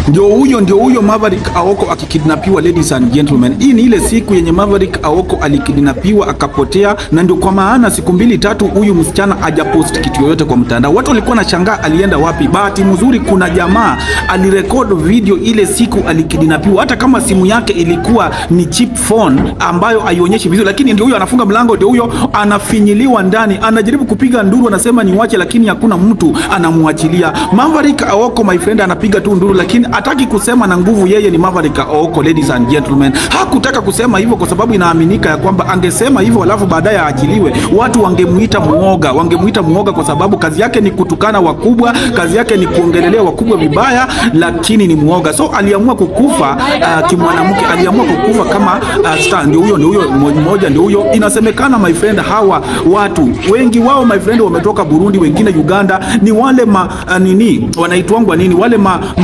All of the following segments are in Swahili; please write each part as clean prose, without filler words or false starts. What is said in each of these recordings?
Ndio huyo Maverick Aoko akikidnapiwa, ladies and gentlemen. Hii ni ile siku yenye Maverick Aoko alikidnapiwa akapotea, na ndio kwa maana siku 2-3 huyu msichana hajapost kitu yoyote kwa mtandao. Watu walikuwa na shangaa alienda wapi. Bahati mzuri kuna jamaa alirecord video ile siku alikidnapiwa, hata kama simu yake ilikuwa ni cheap phone ambayo haionyeshi vizuri, lakini ndio huyo anafunga mlango, ndio huyo anafinyiliwa ndani, anajaribu kupiga nduru, anasema ni wache, lakini hakuna mtu anamwachilia. Maverick Aoko, my friend, anapiga tu nduru, lakini hataki kusema na nguvu yeye ni Maverick Aoko, ladies and gentlemen. Hakutaka kusema hivyo kwa sababu inaaminika ya kwamba angesema hivyo alafu baadaye aachiliwe, watu wangemuita muoga, kwa sababu kazi yake ni kutukana wakubwa, kazi yake ni kuongelelea wakubwa vibaya, lakini ni muoga. So aliamua kukufa kimwanamke, aliamua kukufa kama star. Ndio huyo mmoja, ndio huyo. Inasemekana, my friend, hawa watu wengi wao, my friend, wametoka Burundi, wengine Uganda. Ni wale wanaitwangwa nini, wale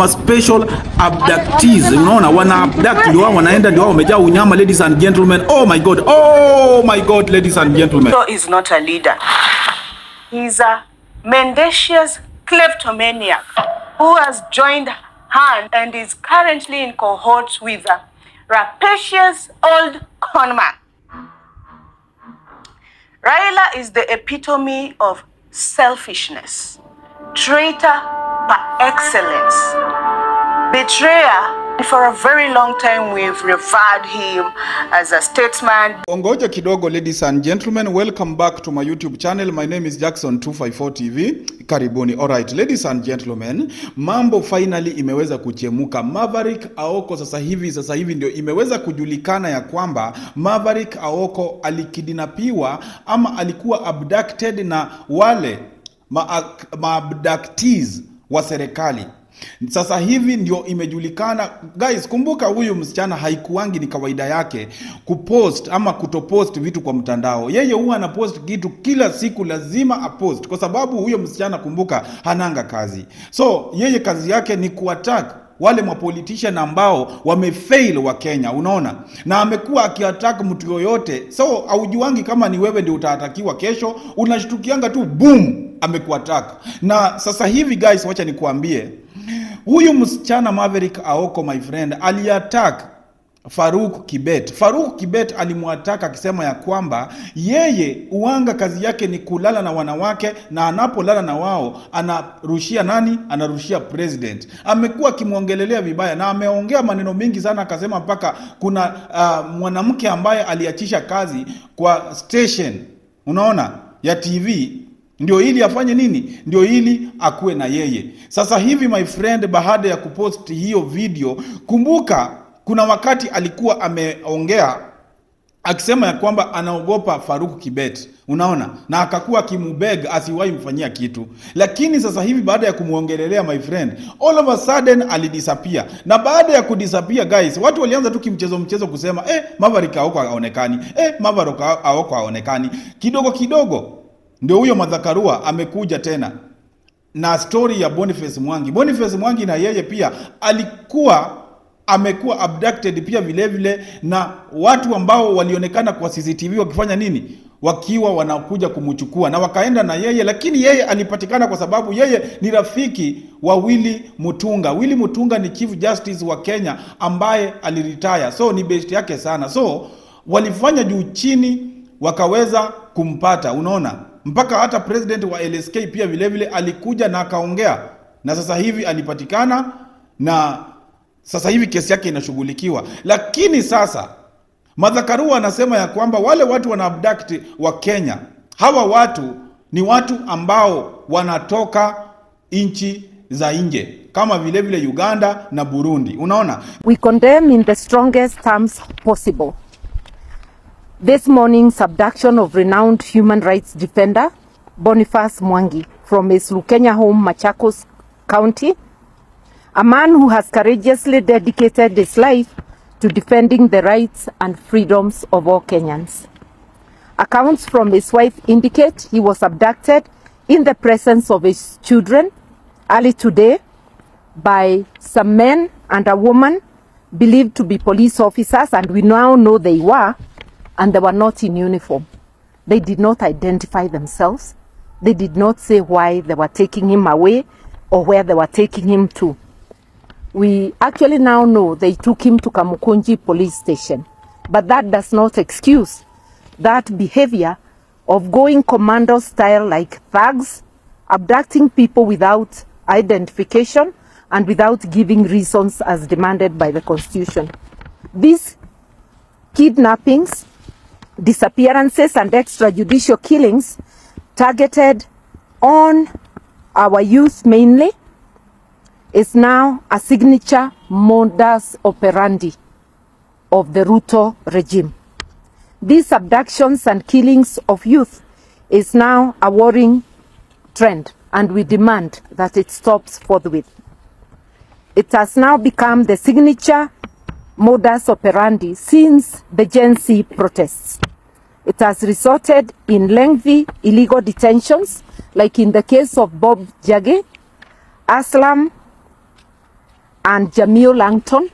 special abductees, unaona, wana abduct, ndio wao wanaenda, ndio wao wamejaa unyama, ladies and gentlemen. Oh my god, ladies and gentlemen. So is not a leader. He's a mendacious kleptomaniac who has joined hand and is currently in cohort with a rapacious old conman. Raila is the epitome of selfishness, traitor par excellence, betrayer. For a very long time we've revered him as a statesman. Ongoja kidogo, ladies and gentlemen, welcome back to my YouTube channel. My name is Jackson 254 TV. Karibuni. Alright, ladies and gentlemen, mambo finally imeweza kuchemuka. Maverick Aoko sasa hivi ndio imeweza kujulikana ya kwamba Maverick Aoko alikidnapiwa ama alikuwa abducted na wale abductees wa serikali. Sasa hivi ndio imejulikana. Guys, kumbuka huyu msichana haikuangi ni kawaida yake kupost ama kutopost vitu kwa mtandao. Yeye huwa anapost kitu kila siku, lazima apost, kwa sababu huyo msichana, kumbuka, hananga kazi. So yeye kazi yake ni kuattack wale mapolitician ambao wamefail wa Kenya, unaona, na amekuwa akiattack mtu yoyote. So haujuangi kama ni wewe ndio utaatakiwa kesho, unashtukianga tu boom amekuattack. Na sasa hivi guys, wacha nikuambie, huyu msichana Maverick Aoko, my friend, aliattack Farouk Kibet. Farouk Kibet alimuattack akisema ya kwamba yeye uanga kazi yake ni kulala na wanawake, na anapolala na wao anarushia nani? Anarushia president. Amekuwa akimuongelelea vibaya na ameongea maneno mengi sana, akasema mpaka kuna mwanamke ambaye aliachisha kazi kwa station, unaona, ya TV, ndio ili afanye nini? Ndio ili akuwe na yeye. Sasa hivi, my friend, baada ya kupost hiyo video, kumbuka kuna wakati alikuwa ameongea akisema ya kwamba anaogopa Farouk Kibet, unaona, na akakuwa kimubeg asiwahi mfanyia kitu. Lakini sasa hivi baada ya kumuongelelea, my friend, all of a sudden alidisappear. Na baada ya kudisappear, guys, watu walianza tu kimchezo kusema Maverick Aoko haonekani, Maverick Aoko haonekani. Kidogo ndio huyo madhakarua amekuja tena na story ya Boniface Mwangi na yeye pia amekuwa abducted pia vile na watu ambao walionekana kwa CCTV wakifanya nini? Wakiwa wanakuja kumchukua na wakaenda na yeye, lakini yeye alipatikana kwa sababu yeye ni rafiki wa Willy Mutunga. Willy Mutunga ni Chief Justice wa Kenya ambaye aliretire. So ni best yake sana. So walifanya juu chini wakaweza kumpata, unaona. Mpaka hata president wa LSK pia vile alikuja na akaongea, na sasa hivi alipatikana na sasa hivi kesi yake inashughulikiwa. Lakini sasa madhakarua anasema ya kwamba wale watu wana abduct wa Kenya, hawa watu ni watu ambao wanatoka nchi za nje kama vile Uganda na Burundi, unaona. We condemn in the strongest terms possible this morning's abduction of renowned human rights defender Boniface Mwangi from his Lukenya home, Machakos County, a man who has courageously dedicated his life to defending the rights and freedoms of all Kenyans. Accounts from his wife indicate he was abducted in the presence of his children early today by some men and a woman believed to be police officers, and we now know they were, and they were not in uniform. They did not identify themselves. They did not say why they were taking him away or where they were taking him to. We actually now know they took him to Kamukunji police station. But that does not excuse that behavior of going commando style like thugs, abducting people without identification and without giving reasons as demanded by the Constitution. These kidnappings, disappearances and extrajudicial killings targeted on our youth mainly is now a signature modus operandi of the Ruto regime. These abductions and killings of youth is now a worrying trend, and we demand that it stops forthwith. It has now become the signature modus operandi since the Gen Z protests. It has resulted in lengthy illegal detentions, like in the case of Bob Jage, Aslam, and Jamil Langton.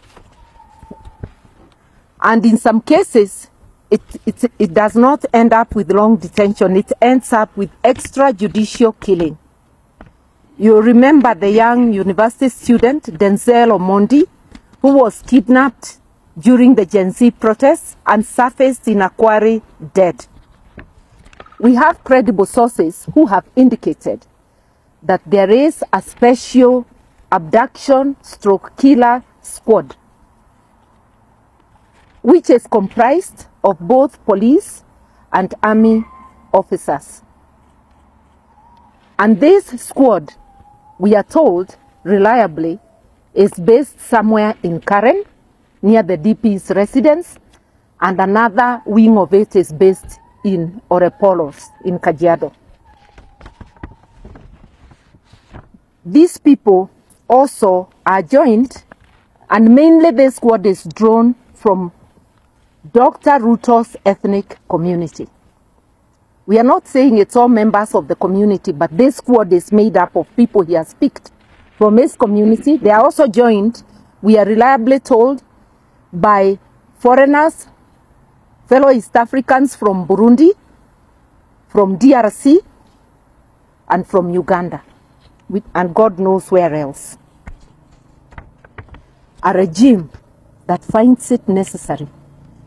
And in some cases, it does not end up with long detention. It ends up with extrajudicial killing. You remember the young university student, Denzel Omondi, who was kidnapped during the Gen Z protests and surfaced in a quarry dead. We have credible sources who have indicated that there is a special abduction stroke killer squad, which is comprised of both police and army officers. And this squad, we are told reliably, is based somewhere in Karen, near the DP's residence, and another wing of it is based in Orepolos, in Kajiado. These people also are joined, and mainly this squad is drawn from Dr. Ruto's ethnic community. We are not saying it's all members of the community, but this squad is made up of people he has picked from his community. They are also joined, we are reliably told, by foreigners, fellow East Africans from Burundi, from DRC, and from Uganda, and God knows where else. A regime that finds it necessary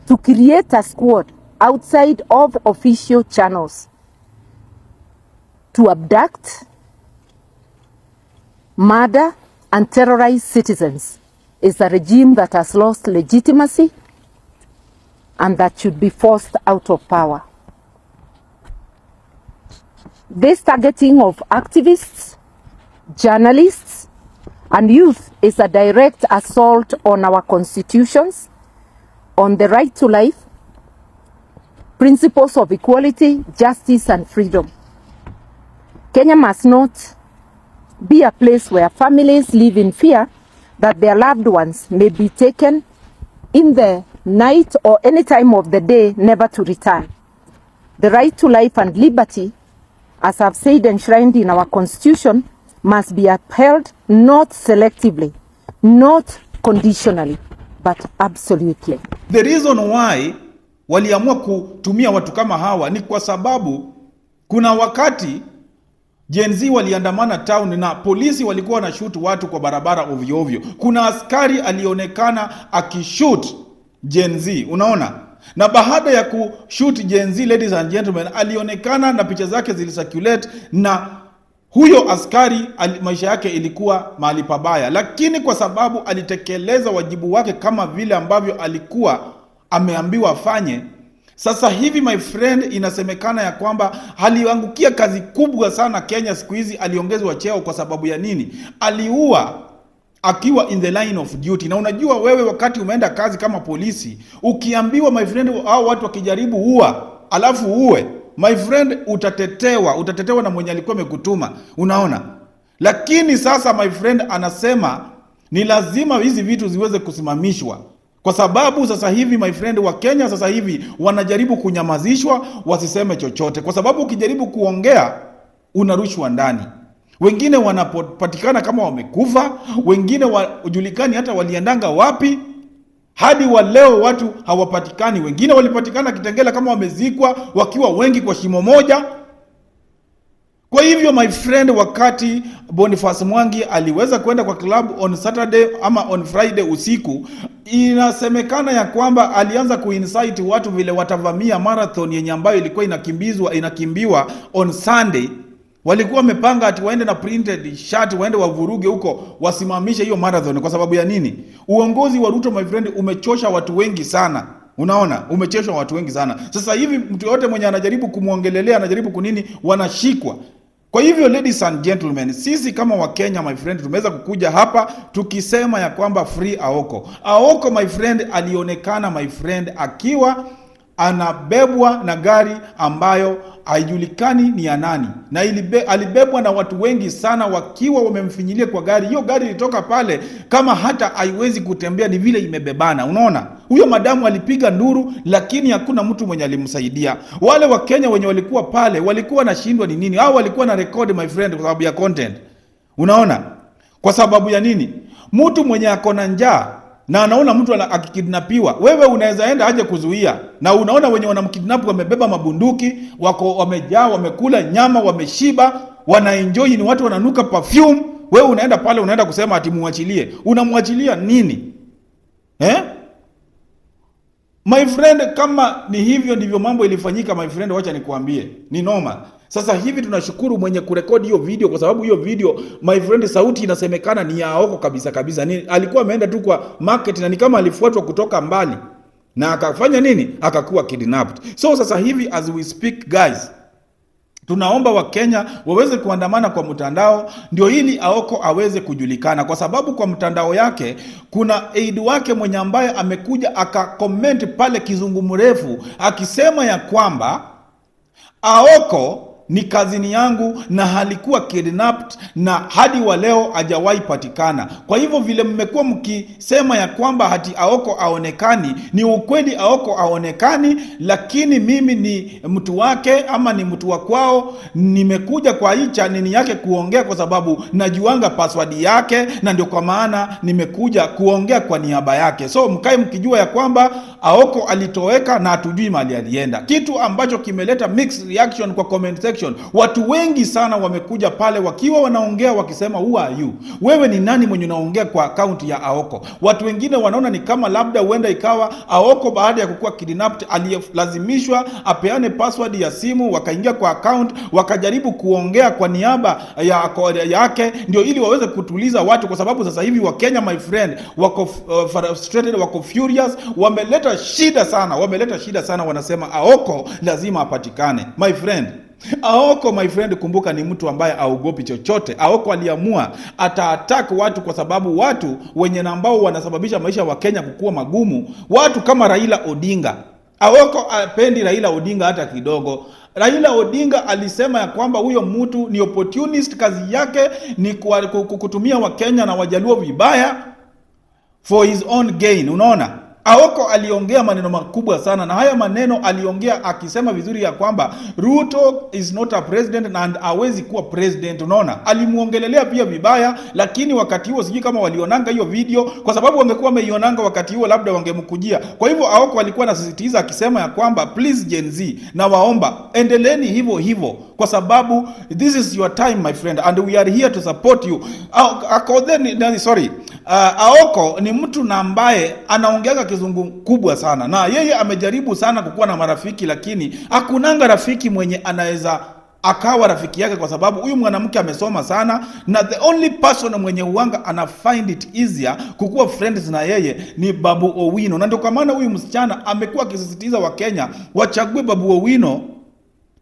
to create a squad outside of official channels to abduct, murder, and terrorize citizens is a regime that has lost legitimacy and that should be forced out of power. This targeting of activists, journalists, and youth is a direct assault on our constitutions, on the right to life, principles of equality, justice, and freedom. Kenya must not be a place where families live in fear that their loved ones may be taken in the night or any time of the day, never to return. The right to life and liberty, as I've said, enshrined in our constitution, must be upheld not selectively, not conditionally, but absolutely. The reason why waliamua kutumia watu kama hawa ni kwa sababu kuna wakati Gen Z waliandamana town na polisi walikuwa wanashoot watu kwa barabara ovyo ovyo. Kuna askari alionekana akishoot Gen Z, unaona? Na baada ya kushoot Gen Z, ladies and gentlemen, alionekana na picha zake zilisirculate, na huyo askari maisha yake ilikuwa mahali pabaya, lakini kwa sababu alitekeleza wajibu wake kama vile ambavyo alikuwa ameambiwa afanye, sasa hivi my friend, inasemekana ya kwamba aliangukia kazi kubwa sana Kenya siku hizi. Aliongezwa cheo kwa sababu ya nini? Aliua akiwa in the line of duty. Na unajua wewe, wakati umeenda kazi kama polisi, ukiambiwa my friend, hao watu wakijaribu uua alafu uwe, my friend, utatetewa na mwenye alikuwa amekutuma, unaona? Lakini sasa my friend anasema ni lazima hizi vitu ziweze kusimamishwa, kwa sababu sasa hivi my friend, wa Kenya sasa hivi wanajaribu kunyamazishwa wasiseme chochote, kwa sababu ukijaribu kuongea unarushwa ndani. Wengine wanapatikana kama wamekufa, wengine hujulikani hata waliendanga wapi. Hadi wa leo watu hawapatikani. Wengine walipatikana Kitengela kama wamezikwa wakiwa wengi kwa shimo moja. Kwa hivyo my friend, wakati Boniface Mwangi aliweza kwenda kwa club on Saturday ama on Friday usiku, inasemekana ya kwamba alianza kuinsight watu vile watavamia marathon yenye ambayo ilikuwa inakimbiwa on Sunday. Walikuwa wamepanga ati waende na printed shirt, waende wavuruge huko, wasimamishe hiyo marathon. Kwa sababu ya nini? Uongozi wa Ruto my friend umechosha watu wengi sana. Unaona, umechosha watu wengi sana. Sasa hivi mtu yote mwenye anajaribu kumuongelelea, anajaribu kunini, wanashikwa. Kwa hivyo ladies and gentlemen, sisi kama wa Kenya my friend, tumeweza kukuja hapa tukisema ya kwamba free Aoko. Aoko my friend alionekana my friend akiwa anabebwa na gari ambayo haijulikani ni ya nani, na alibebwa na watu wengi sana wakiwa wamemfinyilia kwa gari. Hiyo gari ilitoka pale kama hata haiwezi kutembea, ni vile imebebana. Unaona, huyo madamu alipiga nduru, lakini hakuna mtu mwenye alimsaidia. Wale wa Kenya wenye walikuwa pale walikuwa nashindwa ni nini, au walikuwa na record my friend kwa sababu ya content. Unaona, kwa sababu ya nini? Mtu mwenye akona njaa na anaona mtu akikidnapiwa, wewe unaweza enda aje kuzuia? Na unaona wenye wanamkidnap wamebeba mabunduki, wako wamejaa, wamekula nyama, wameshiba, wanaenjoy, ni watu wananuka perfume. Wewe unaenda pale unaenda kusema ati muachilie. Unamwachilia nini? My friend, kama ni hivyo ndivyo mambo ilifanyika my friend, wacha nikuambie, ni noma. Sasa hivi tunashukuru mwenye kurekodi hiyo video, kwa sababu hiyo video my friend, sauti inasemekana ni ya Aoko kabisa kabisa. Alikuwa ameenda tu kwa market na ni kama alifuatwa kutoka mbali na akafanya nini, akakuwa kidnapped. So sasa hivi as we speak guys, tunaomba wa Kenya waweze kuandamana kwa mtandao ndio ili Aoko aweze kujulikana, kwa sababu kwa mtandao yake kuna aid wake mwenye ambaye amekuja akacomment pale kizungu mrefu akisema ya kwamba Aoko ni kazini yangu na halikuwa kidnapped na hadi wa leo hajawahi patikana. Kwa hivyo vile mmekuwa mkisema ya kwamba hati Aoko aonekani, ni ukweli Aoko aonekani, lakini mimi ni mtu wake ama ni mtu wa kwao. Nimekuja kwa hii channel yake kuongea kwa sababu najuanga password yake, na ndio kwa maana nimekuja kuongea kwa niaba yake. So mkae mkijua ya kwamba Aoko alitoweka na hatujui mahali alienda, kitu ambacho kimeleta mixed reaction kwa comment section. Watu wengi sana wamekuja pale wakiwa wanaongea wakisema who are you? Wewe ni nani mwenye unaongea kwa account ya Aoko? Watu wengine wanaona ni kama labda huenda ikawa Aoko baada ya kukua kidnapped alilazimishwa apeane password ya simu, wakaingia kwa account wakajaribu kuongea kwa niaba yake ndio ili waweze kutuliza watu, kwa sababu sasa hivi wa Kenya my friend wako frustrated, wako furious, wameleta shida sana, wanasema Aoko lazima apatikane my friend. Aoko my friend, kumbuka ni mtu ambaye haogopi chochote. Aoko aliamua ata-attack watu kwa sababu watu wenye ambao wanasababisha maisha wa Kenya kukua magumu, watu kama Raila Odinga. Aoko apendi Raila Odinga hata kidogo. Raila Odinga alisema ya kwamba huyo mtu ni opportunist, kazi yake ni kutumia wa Kenya na Wajaluo vibaya for his own gain. Unaona, Aoko aliongea maneno makubwa sana, na haya maneno aliongea akisema vizuri ya kwamba Ruto is not a president and hawezi kuwa president. Unaona, alimuongelelea pia vibaya, lakini wakati huo sijui kama walionanga hiyo video, kwa sababu wangekuwa wameionanga wakati huo labda wangemkujia. Kwa hivyo Aoko alikuwa anasisitiza akisema ya kwamba please Gen Z, na waomba endeleeni hivyo kwa sababu this is your time my friend and we are here to support you. Aoko ni mtu na ambaye anaongeaga kizungu kubwa sana, na yeye amejaribu sana kukuwa na marafiki, lakini hakunanga rafiki mwenye anaweza akawa rafiki yake, kwa sababu huyu mwanamke amesoma sana, na the only person mwenye uwanga ana find it easier kukuwa friends na yeye ni Babu Owino. Na ndio kwa maana huyu msichana amekuwa akisisitiza wa Kenya wachague Babu Owino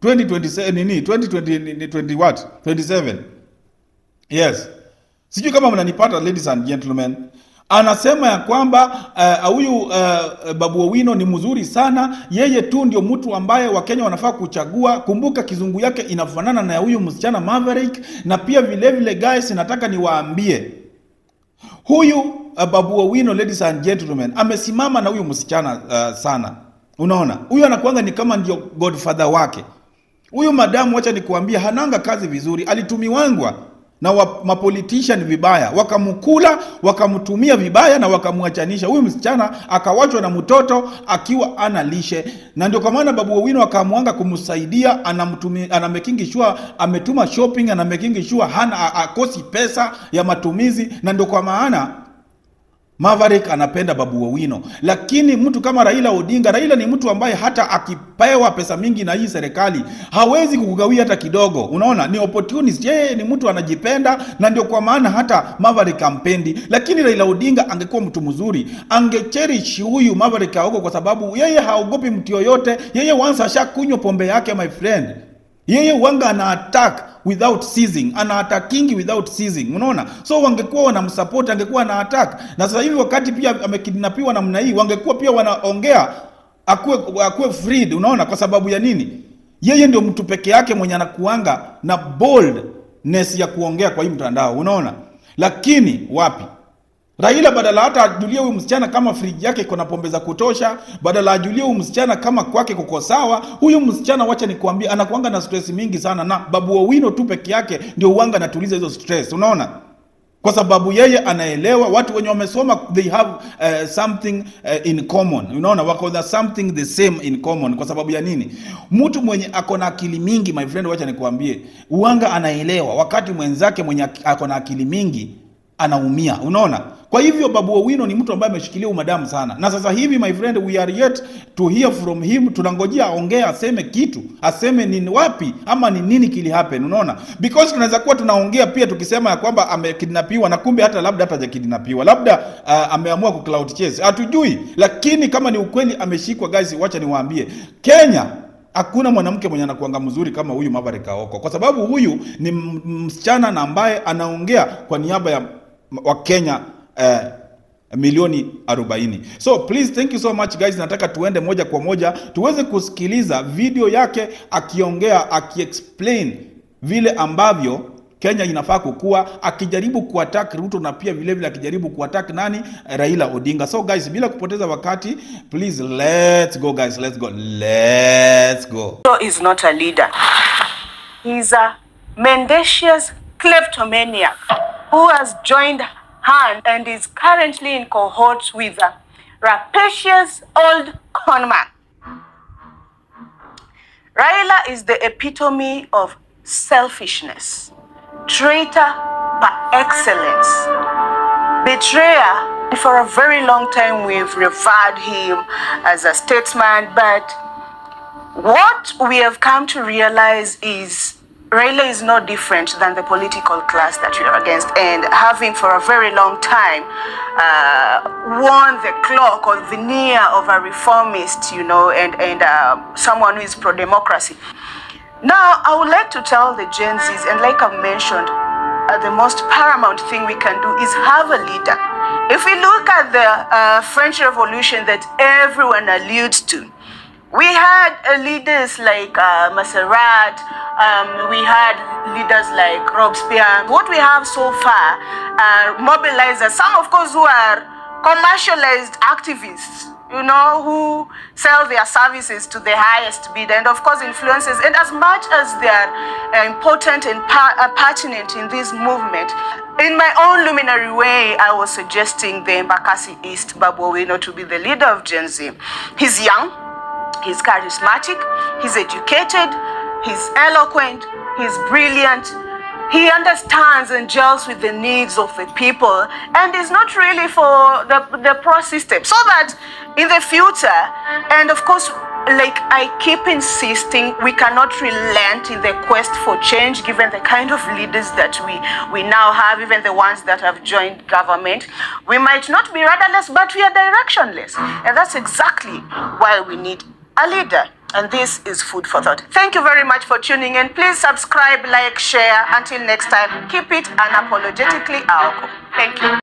2027. Yes, sijui kama mnanipata ladies and gentlemen. Anasema ya kwamba huyu Babu Owino ni mzuri sana, yeye tu ndio mtu ambaye Wakenya wanafaa kuchagua. Kumbuka kizungu yake inafanana na huyu msichana Maverick. Na pia vile guys, nataka niwaambie huyu Babu Owino ladies and gentlemen amesimama na huyu msichana sana. Unaona, huyu anakuanga ni kama ndio godfather wake. Huyu madamu, wacha nikuambia, hananga kazi vizuri, alitumiwangwa na mapolitician vibaya, wakamkula, wakamtumia vibaya na wakamwachanisha. Huyu msichana akawachwa na mtoto akiwa ana lishe, na ndio kwa maana Babu Owino akaamwanga kumsaidia, ana making sure ametuma shopping, ana making sure hana akosi pesa ya matumizi, na ndio kwa maana Maverick anapenda Babu Owino. Lakini mtu kama Raila Odinga, Raila ni mtu ambaye hata akipewa pesa mingi na hii serikali hawezi kukugawia hata kidogo. Unaona, ni opportunist. Yeye ni mtu anajipenda, na ndio kwa maana hata Maverick ampendi. Lakini Raila Odinga angekuwa mtu mzuri, angecherish huyu Maverick Aoko, kwa sababu yeye haogopi mtu yoyote. Yeye once ashakunywa pombe yake, my friend. Yeye wanga ana attack without ceasing, ana attacking without ceasing. Unaona? So wangekuwa wanamsupport, angekuwa na attack. Na sasa hivi wakati pia amekidnapiwa namna hii, wangekuwa pia wanaongea akuwe freed. Unaona? Kwa sababu ya nini? Yeye ndio mtu peke yake mwenye anakuanga na boldness ya kuongea kwa hii mtandao. Unaona? Lakini wapi? Raila badala hata ajulie huyu msichana kama fridge yake iko na pombe za kutosha, badala ajulie huyu msichana kama kwake kuko sawa, huyu msichana wacha nikwambie anakuanga na stress mingi sana, na Babu Owino tu peke yake ndio uanga anatuliza hizo stress. Unaona? Kwa sababu yeye anaelewa watu wenye wamesoma, they have something in common. Unaona, wako na something the same in common. Kwa sababu ya nini? Mtu mwenye ako na akili mingi, my friend, wacha nikwambie, uanga anaelewa wakati mwenzake mwenye ako na akili mingi anaumia. Unaona? Kwa hivyo Babu Owino ni mtu ambaye ameshikilia umadamu sana. Na sasa hivi, my friend, we are yet to hear from him. Tunangojea aongee, aseme kitu, aseme ni wapi ama ni nini kili happen. Unaona? Because tunaweza kuwa tunaongea pia tukisema ya kwamba amekidnapiwa, na kumbe hata labda hata hajakidnapiwa, labda ameamua ku cloud chase, hatujui. Lakini kama ni ukweli ameshikwa, guys, wacha niwaambie, Kenya hakuna mwanamke mwenye anakuanga mzuri kama huyu Maverick Aoko, kwa sababu huyu ni msichana na ambaye anaongea kwa niaba ya Wakenya milioni 40. So please, thank you so much guys. Nataka tuende moja kwa moja tuweze kusikiliza video yake akiongea, akiexplain vile ambavyo Kenya inafaa kukua, akijaribu kuattack Ruto na pia vile vile akijaribu kuattack nani? Raila Odinga. So guys, bila kupoteza wakati, please let's go guys, let's go. Ruto is not a leader. He's a mendacious kleptomaniac who has joined hand and is currently in cohorts with a rapacious old conman. Raila is the epitome of selfishness, traitor par excellence, betrayer. For a very long time we've revered him as a statesman, but what we have come to realize is Raila is no different than the political class that we are against, and having for a very long time worn the cloak or veneer of a reformist, you know, and someone who is pro-democracy. Now, I would like to tell the Gen Zs, and like I've mentioned, the most paramount thing we can do is have a leader. If we look at the French Revolution that everyone alludes to, we had leaders like Masserat, we had leaders like Robespierre. What we have so far are mobilizers, some of course who are commercialized activists, you know, who sell their services to the highest bid, and of course influencers. And as much as they are important and pertinent in this movement, in my own luminary way, I was suggesting the Embakasi East Babu Owino to be the leader of Gen Z. He's young, he's charismatic, he's educated, he's eloquent, he's brilliant, he understands and gels with the needs of the people, and is not really for the pro system. So that in the future, and of course, like I keep insisting, we cannot relent in the quest for change given the kind of leaders that we now have, even the ones that have joined government. We might not be rudderless, but we are directionless. And that's exactly why we need a leader. And this is food for thought. Thank you very much for tuning in. Please subscribe, like, share. Until next time, keep it unapologetically Aoko. Thank you.